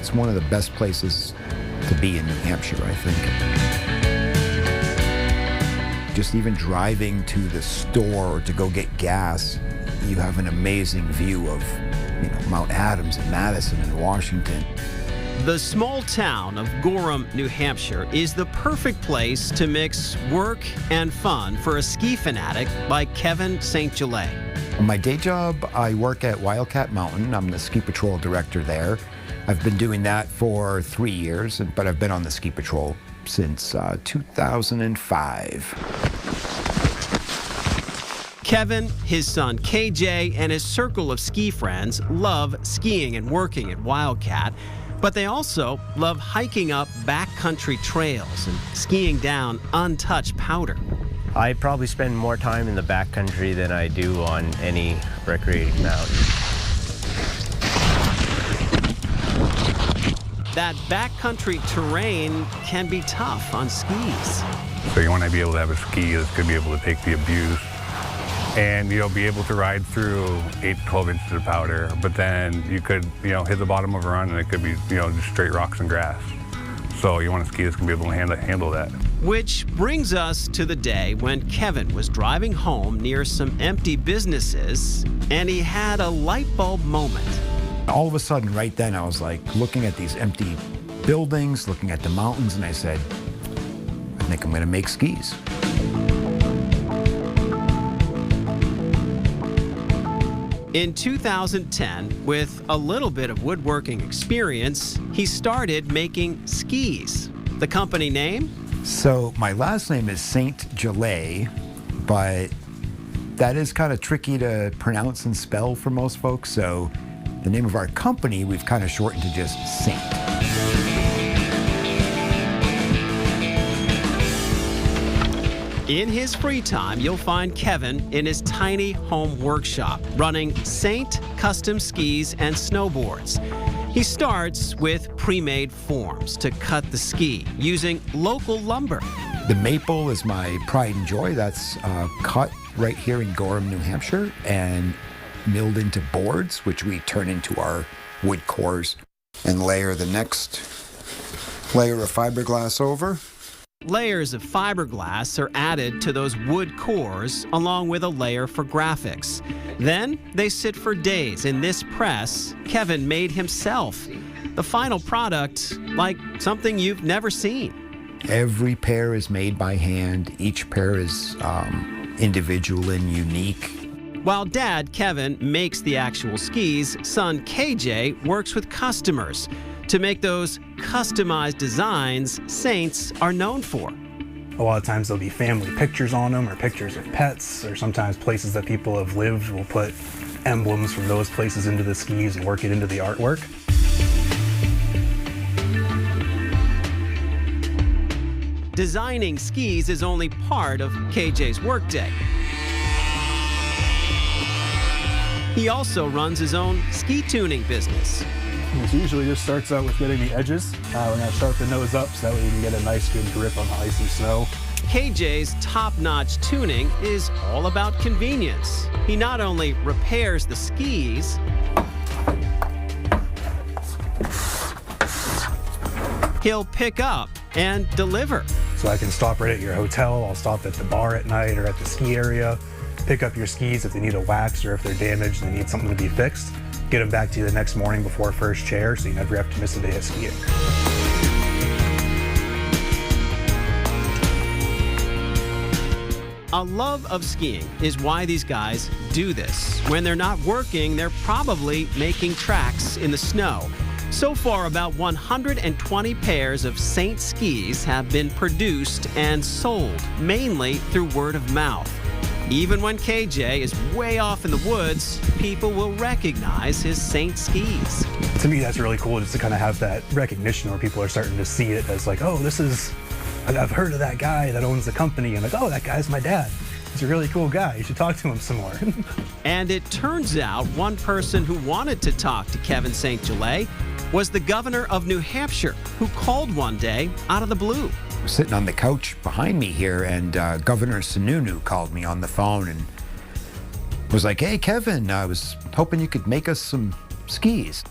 It's one of the best places to be in New Hampshire, I think. Just even driving to the store to go get gas, you have an amazing view of, Mount Adams and Madison and Washington. The small town of Gorham, New Hampshire is the perfect place to mix work and fun for a ski fanatic like Kevin St. Gelais. My day job, I work at Wildcat Mountain. I'm the ski patrol director there. I've been doing that for 3 years, but I've been on the ski patrol since 2005. Kevin, his son KJ, and his circle of ski friends love skiing and working at Wildcat, but they also love hiking up backcountry trails and skiing down untouched powder. I probably spend more time in the backcountry than I do on any recreating mountain. That backcountry terrain can be tough on skis. So you want to be able to have a ski that's going to be able to take the abuse and, be able to ride through 8 to 12 inches of powder, but then you could, hit the bottom of a run and it could be, just straight rocks and grass. So you want a ski that's going to be able to handle that. Which brings us to the day when Kevin was driving home near some empty businesses and he had a light bulb moment. All of a sudden, right then, I was like looking at these empty buildings, looking at the mountains, and I said, I think I'm going to make skis. In 2010, with a little bit of woodworking experience, he started making skis. The company name? So my last name is St. Gelais, but that is kind of tricky to pronounce and spell for most folks. So the name of our company, we've kind of shortened to just Saint. In his free time, you'll find Kevin in his tiny home workshop running Saint custom skis and snowboards. He starts with pre-made forms to cut the ski using local lumber. The maple is my pride and joy. That's cut right here in Gorham, New Hampshire, and milled into boards, which we turn into our wood cores and layer the next layer of fiberglass over. Layers of fiberglass are added to those wood cores along with a layer for graphics. Then they sit for days in this press Kevin made himself. The final product, like something you've never seen. Every pair is made by hand. Each pair is individual and unique. While Dad, Kevin, makes the actual skis, son KJ works with customers to make those customized designs Saints are known for. A lot of times there'll be family pictures on them or pictures of pets, or sometimes places that people have lived will put emblems from those places into the skis and work it into the artwork. Designing skis is only part of KJ's workday. He also runs his own ski tuning business. It usually just starts out with getting the edges. We're going to sharpen those up so that way you can get a nice good grip on the icy snow. KJ's top-notch tuning is all about convenience. He not only repairs the skis, he'll pick up and deliver. So I can stop right at your hotel, I'll stop at the bar at night or at the ski area, pick up your skis if they need a wax or if they're damaged and they need something to be fixed. Get them back to you the next morning before first chair so you never have to miss a day of skiing. A love of skiing is why these guys do this. When they're not working, they're probably making tracks in the snow. So far, about 120 pairs of Saint skis have been produced and sold, mainly through word of mouth. Even when KJ is way off in the woods, people will recognize his Saint skis. To me, that's really cool just to kind of have that recognition where people are starting to see it as like, oh, I've heard of that guy that owns the company, and like, oh, that guy's my dad. He's a really cool guy. You should talk to him some more. And it turns out one person who wanted to talk to Kevin St. Gelais was the governor of New Hampshire, who called one day out of the blue. I was sitting on the couch behind me here, and Governor Sununu called me on the phone and was like, hey, Kevin, I was hoping you could make us some skis.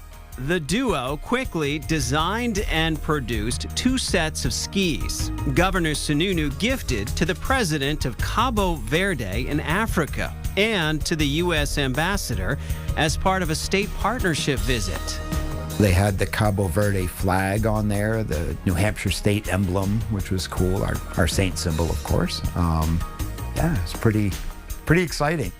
the duo quickly designed and produced 2 sets of skis. Governor Sununu gifted to the president of Cabo Verde in Africa and to the U.S. ambassador as part of a state partnership visit. They had the Cabo Verde flag on there, the New Hampshire state emblem, which was cool, our saint symbol, of course. Yeah, it's pretty exciting.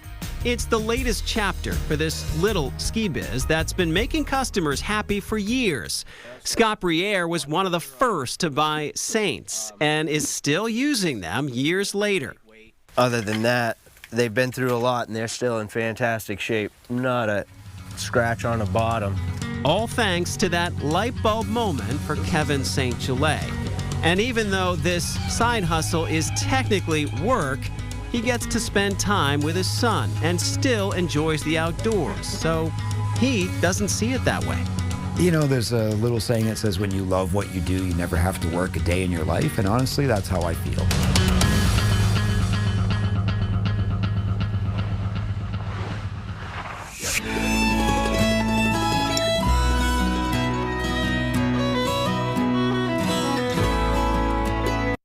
It's the latest chapter for this little ski biz that's been making customers happy for years. Scott Briere was one of the first to buy Saints and is still using them years later. Other than that, they've been through a lot and they're still in fantastic shape. Not a scratch on the bottom. All thanks to that light bulb moment for Kevin St. Gelais. And even though this side hustle is technically work, he gets to spend time with his son and still enjoys the outdoors. So he doesn't see it that way. You know, there's a little saying that says when you love what you do, you never have to work a day in your life. And honestly, that's how I feel.